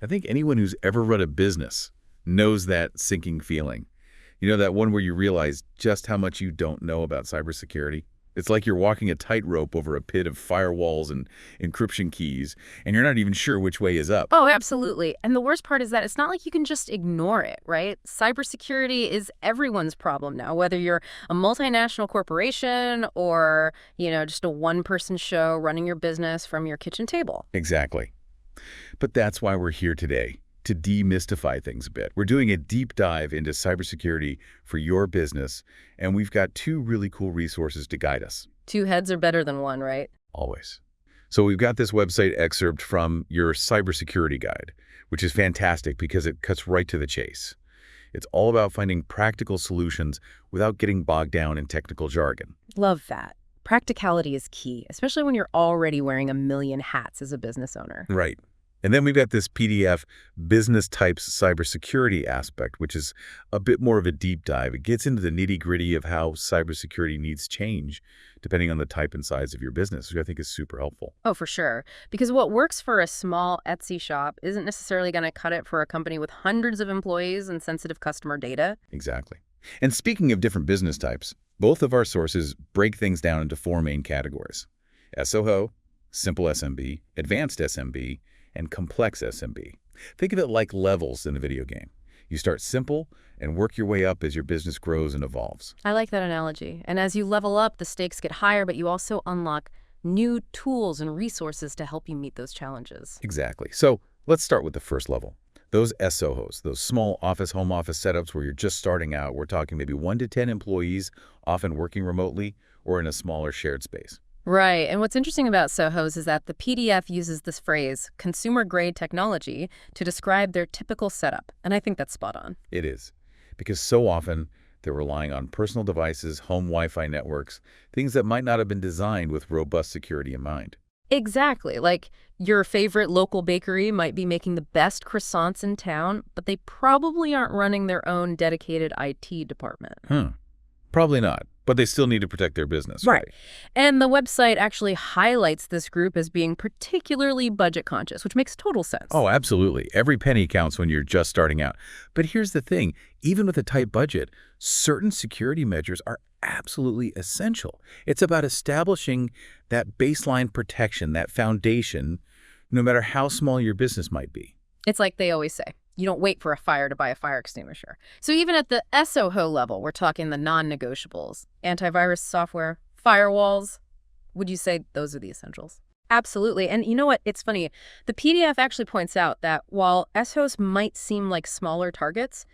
I think anyone who's ever run a business knows that sinking feeling. You know, that one where you realize just how much you don't know about cybersecurity? It's like you're walking a tightrope over a pit of firewalls and encryption keys, and you're not even sure which way is up. Oh, absolutely. And the worst part is that it's not like you can just ignore it, right? Cybersecurity is everyone's problem now, whether you're a multinational corporation or, just a one-person show running your business from your kitchen table. Exactly. But that's why we're here today, to demystify things a bit. We're doing a deep dive into cybersecurity for your business, and we've got two really cool resources to guide us. Two heads are better than one, right? Always. So we've got this website excerpt from your cybersecurity guide, which is fantastic because it cuts right to the chase. It's all about finding practical solutions without getting bogged down in technical jargon. Love that. Practicality is key, especially when you're already wearing a million hats as a business owner. Right. And then we've got this PDF, Business Types Cybersecurity aspect, which is a bit more of a deep dive. It gets into the nitty-gritty of how cybersecurity needs change, depending on the type and size of your business, which I think is super helpful. Oh, for sure. Because what works for a small Etsy shop isn't necessarily going to cut it for a company with hundreds of employees and sensitive customer data. Exactly. And speaking of different business types, both of our sources break things down into four main categories: SOHO, Simple SMB, Advanced SMB, and Complex SMB. Think of it like levels in a video game. You start simple and work your way up as your business grows and evolves. I like that analogy. And as you level up, the stakes get higher, but you also unlock new tools and resources to help you meet those challenges. Exactly. So let's start with the first level. Those SOHOs, those small office, home office setups where you're just starting out. We're talking maybe 1 to 10 employees, often working remotely or in a smaller shared space. Right. And what's interesting about SOHOs is that the PDF uses this phrase, consumer-grade technology, to describe their typical setup. And I think that's spot on. It is. Because so often they're relying on personal devices, home Wi-Fi networks, things that might not have been designed with robust security in mind. Exactly. Like your favorite local bakery might be making the best croissants in town, but they probably aren't running their own dedicated IT department. Probably not. But they still need to protect their business, right? And the website actually highlights this group as being particularly budget conscious, which makes total sense. Oh, absolutely. Every penny counts when you're just starting out. But here's the thing. Even with a tight budget, certain security measures are absolutely essential. It's about establishing that baseline protection, that foundation, no matter how small your business might be. It's like they always say, you don't wait for a fire to buy a fire extinguisher. So even at the SOHO level, we're talking the non-negotiables. Antivirus software, firewalls. Would you say those are the essentials? Absolutely. And you know what? It's funny. The PDF actually points out that while SOHOs might seem like smaller targets,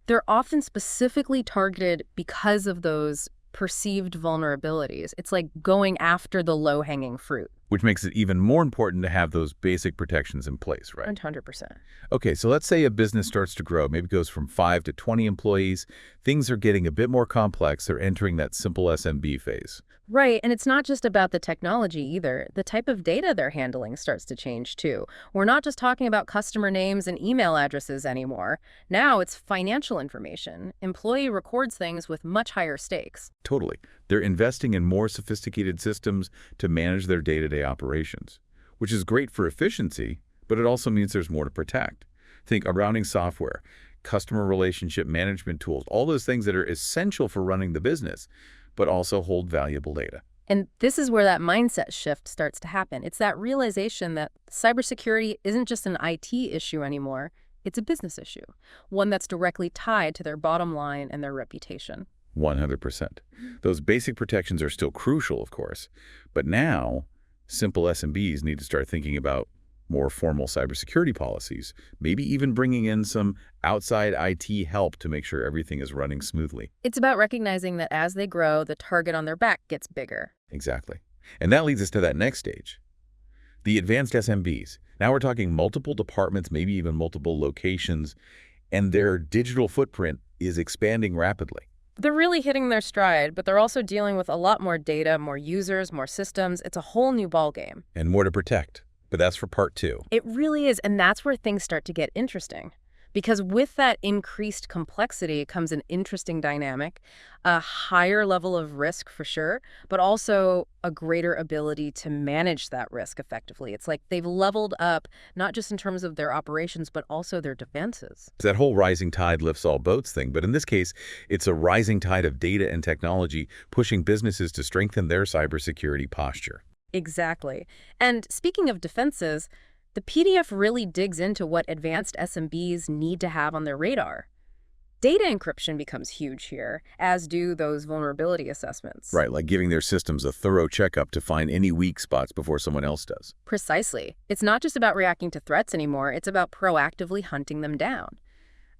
they're often specifically targeted because of those perceived vulnerabilities. It's like going after the low-hanging fruit. Which makes it even more important to have those basic protections in place, right? 100%. Okay, so let's say a business starts to grow, maybe goes from 5 to 20 employees. Things are getting a bit more complex. They're entering that simple SMB phase. Right, and it's not just about the technology either. The type of data they're handling starts to change too. We're not just talking about customer names and email addresses anymore. Now it's financial information. Employee records things with much higher stakes. Totally. They're investing in more sophisticated systems to manage their day-to-day operations, which is great for efficiency, but it also means there's more to protect. Think accounting software, customer relationship management tools, all those things that are essential for running the business, but also hold valuable data. And this is where that mindset shift starts to happen. It's that realization that cybersecurity isn't just an IT issue anymore. It's a business issue, one that's directly tied to their bottom line and their reputation. 100%. Those basic protections are still crucial, of course, but now simple SMBs need to start thinking about more formal cybersecurity policies, maybe even bringing in some outside IT help to make sure everything is running smoothly. It's about recognizing that as they grow, the target on their back gets bigger. Exactly. And that leads us to that next stage, the advanced SMBs. Now we're talking multiple departments, maybe even multiple locations, and their digital footprint is expanding rapidly. They're really hitting their stride, but they're also dealing with a lot more data, more users, more systems. It's a whole new ballgame. And more to protect. But that's for part 2. It really is, and that's where things start to get interesting. Because with that increased complexity comes an interesting dynamic, a higher level of risk for sure, but also a greater ability to manage that risk effectively. It's like they've leveled up, not just in terms of their operations, but also their defenses. It's that whole rising tide lifts all boats thing, but in this case, it's a rising tide of data and technology pushing businesses to strengthen their cybersecurity posture. Exactly. And speaking of defenses, the PDF really digs into what advanced SMBs need to have on their radar. Data encryption becomes huge here, as do those vulnerability assessments. Right, like giving their systems a thorough checkup to find any weak spots before someone else does. Precisely. It's not just about reacting to threats anymore, it's about proactively hunting them down.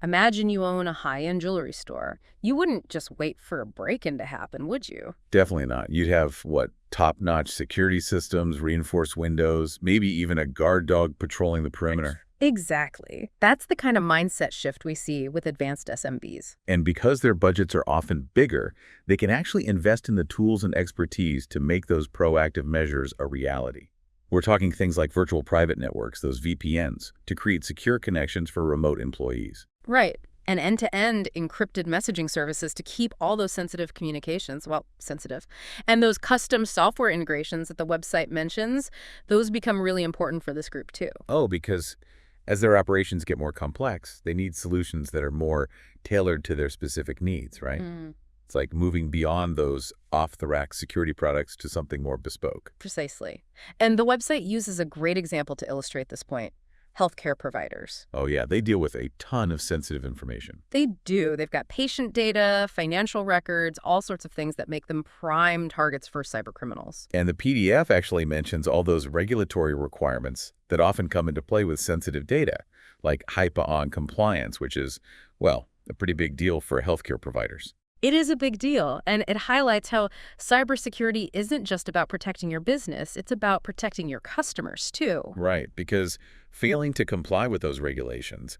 Imagine you own a high-end jewelry store. You wouldn't just wait for a break-in to happen, would you? Definitely not. You'd have, what, top-notch security systems, reinforced windows, maybe even a guard dog patrolling the perimeter. Exactly. That's the kind of mindset shift we see with advanced SMBs. And because their budgets are often bigger, they can actually invest in the tools and expertise to make those proactive measures a reality. We're talking things like virtual private networks, those VPNs, to create secure connections for remote employees. Right. And end-to-end encrypted messaging services to keep all those sensitive communications, well, sensitive. And those custom software integrations that the website mentions, those become really important for this group too. Oh, because as their operations get more complex, they need solutions that are more tailored to their specific needs, right? It's like moving beyond those off-the-rack security products to something more bespoke. Precisely. And the website uses a great example to illustrate this point. Healthcare providers. Oh yeah, they deal with a ton of sensitive information. They do. They've got patient data, financial records, all sorts of things that make them prime targets for cybercriminals. And the PDF actually mentions all those regulatory requirements that often come into play with sensitive data, like HIPAA on compliance, which is, well, a pretty big deal for healthcare providers. It is a big deal, and it highlights how cybersecurity isn't just about protecting your business, it's about protecting your customers, too. Right, because failing to comply with those regulations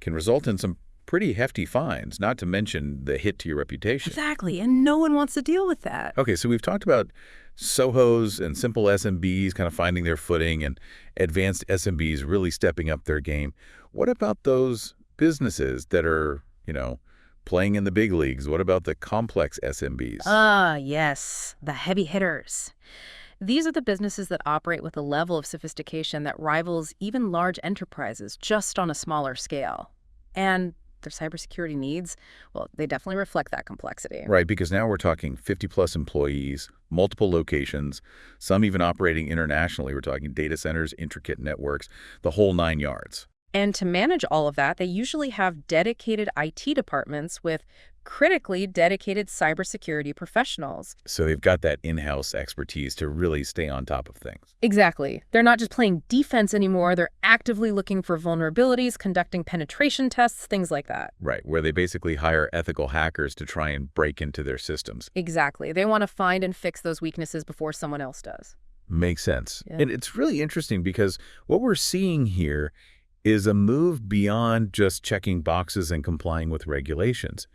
can result in some pretty hefty fines, not to mention the hit to your reputation. Exactly, and no one wants to deal with that. Okay, so we've talked about SOHOs and simple SMBs kind of finding their footing and advanced SMBs really stepping up their game. What about those businesses that are, playing in the big leagues? What about the complex SMBs? Yes, the heavy hitters. These are the businesses that operate with a level of sophistication that rivals even large enterprises, just on a smaller scale. And their cybersecurity needs, well, they definitely reflect that complexity. Right, because now we're talking 50-plus employees, multiple locations, some even operating internationally. We're talking data centers, intricate networks, the whole 9 yards. And to manage all of that, they usually have dedicated IT departments with critically dedicated cybersecurity professionals. So they've got that in-house expertise to really stay on top of things. Exactly. They're not just playing defense anymore. They're actively looking for vulnerabilities, conducting penetration tests, things like that. Right, where they basically hire ethical hackers to try and break into their systems. Exactly. They want to find and fix those weaknesses before someone else does. Makes sense. Yeah. And it's really interesting because what we're seeing here is a move beyond just checking boxes and complying with regulations.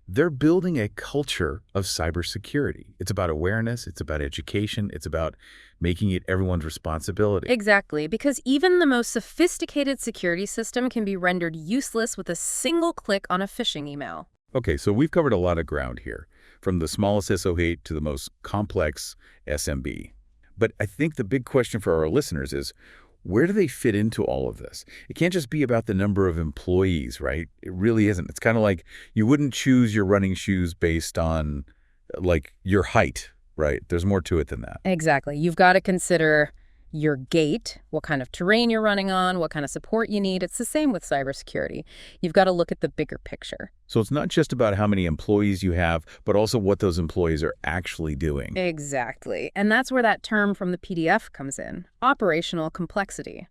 They're building a culture of cybersecurity. It's about awareness, it's about education, it's about making it everyone's responsibility. Exactly, because even the most sophisticated security system can be rendered useless with a single click on a phishing email. Okay, so we've covered a lot of ground here, from the smallest SOHO to the most complex SMB. But I think the big question for our listeners is, where do they fit into all of this? It can't just be about the number of employees, right? It really isn't. It's kind of like you wouldn't choose your running shoes based on, like, your height, right? There's more to it than that. Exactly. You've got to consider your gait, what kind of terrain you're running on, what kind of support you need. It's the same with cybersecurity. You've got to look at the bigger picture. So it's not just about how many employees you have, but also what those employees are actually doing. Exactly. And that's where that term from the PDF comes in, operational complexity.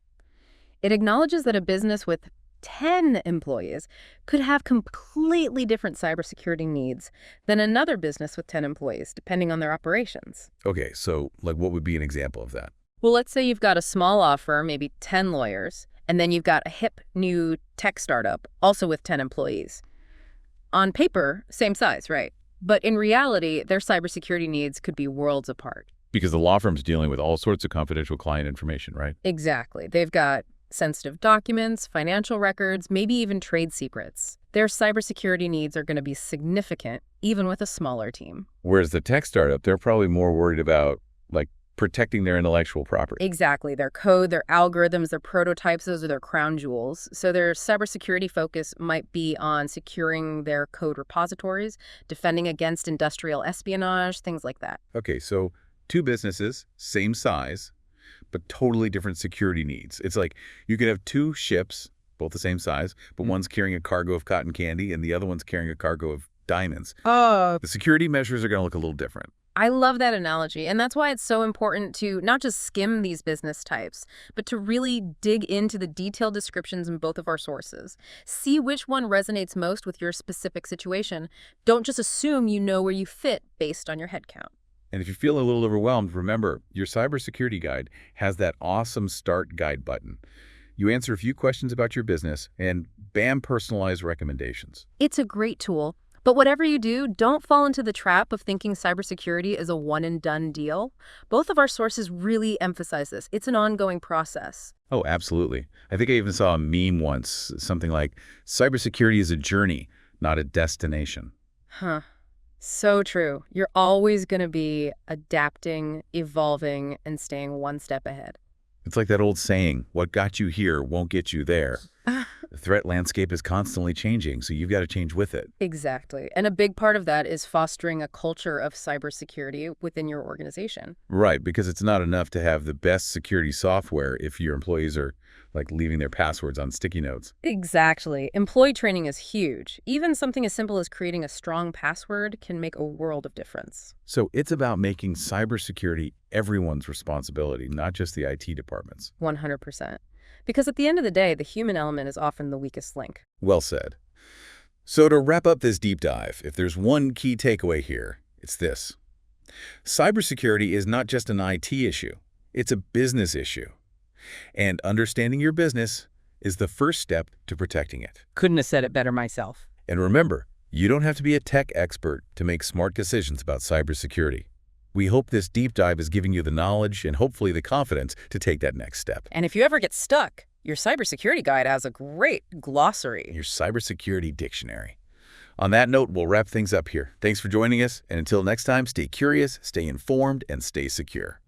It acknowledges that a business with 10 employees could have completely different cybersecurity needs than another business with 10 employees, depending on their operations. Okay, so like what would be an example of that? Well, let's say you've got a small law firm, maybe 10 lawyers, and then you've got a hip new tech startup, also with 10 employees. On paper, same size, right? But in reality, their cybersecurity needs could be worlds apart. Because the law firm's dealing with all sorts of confidential client information, right? Exactly. They've got sensitive documents, financial records, maybe even trade secrets. Their cybersecurity needs are going to be significant, even with a smaller team. Whereas the tech startup, they're probably more worried about, like, protecting their intellectual property. Exactly. Their code, their algorithms, their prototypes, those are their crown jewels. So their cybersecurity focus might be on securing their code repositories, defending against industrial espionage, things like that. Okay, so two businesses, same size, but totally different security needs. It's like you could have two ships, both the same size, but one's carrying a cargo of cotton candy and the other one's carrying a cargo of diamonds. Oh, The security measures are going to look a little different. I love that analogy, and that's why it's so important to not just skim these business types, but to really dig into the detailed descriptions in both of our sources. See which one resonates most with your specific situation. Don't just assume you know where you fit based on your headcount. And if you feel a little overwhelmed, remember, your cybersecurity guide has that awesome Start Guide button. You answer a few questions about your business, and bam, personalized recommendations. It's a great tool, but whatever you do, don't fall into the trap of thinking cybersecurity is a one-and-done deal. Both of our sources really emphasize this. It's an ongoing process. Oh, absolutely. I think I even saw a meme once, something like, cybersecurity is a journey, not a destination. Huh. So true. You're always going to be adapting, evolving, and staying one step ahead. It's like that old saying, what got you here won't get you there. The threat landscape is constantly changing, so you've got to change with it. Exactly. And a big part of that is fostering a culture of cybersecurity within your organization. Right, because it's not enough to have the best security software if your employees are, like, leaving their passwords on sticky notes. Exactly. Employee training is huge. Even something as simple as creating a strong password can make a world of difference. So it's about making cybersecurity everyone's responsibility, not just the IT departments. 100%. Because at the end of the day, the human element is often the weakest link. Well said. So to wrap up this deep dive, if there's one key takeaway here, it's this. Cybersecurity is not just an IT issue, it's a business issue. And understanding your business is the first step to protecting it. Couldn't have said it better myself. And remember, you don't have to be a tech expert to make smart decisions about cybersecurity. We hope this deep dive is giving you the knowledge and hopefully the confidence to take that next step. And if you ever get stuck, your cybersecurity guide has a great glossary. Your cybersecurity dictionary. On that note, we'll wrap things up here. Thanks for joining us, and until next time, stay curious, stay informed, and stay secure.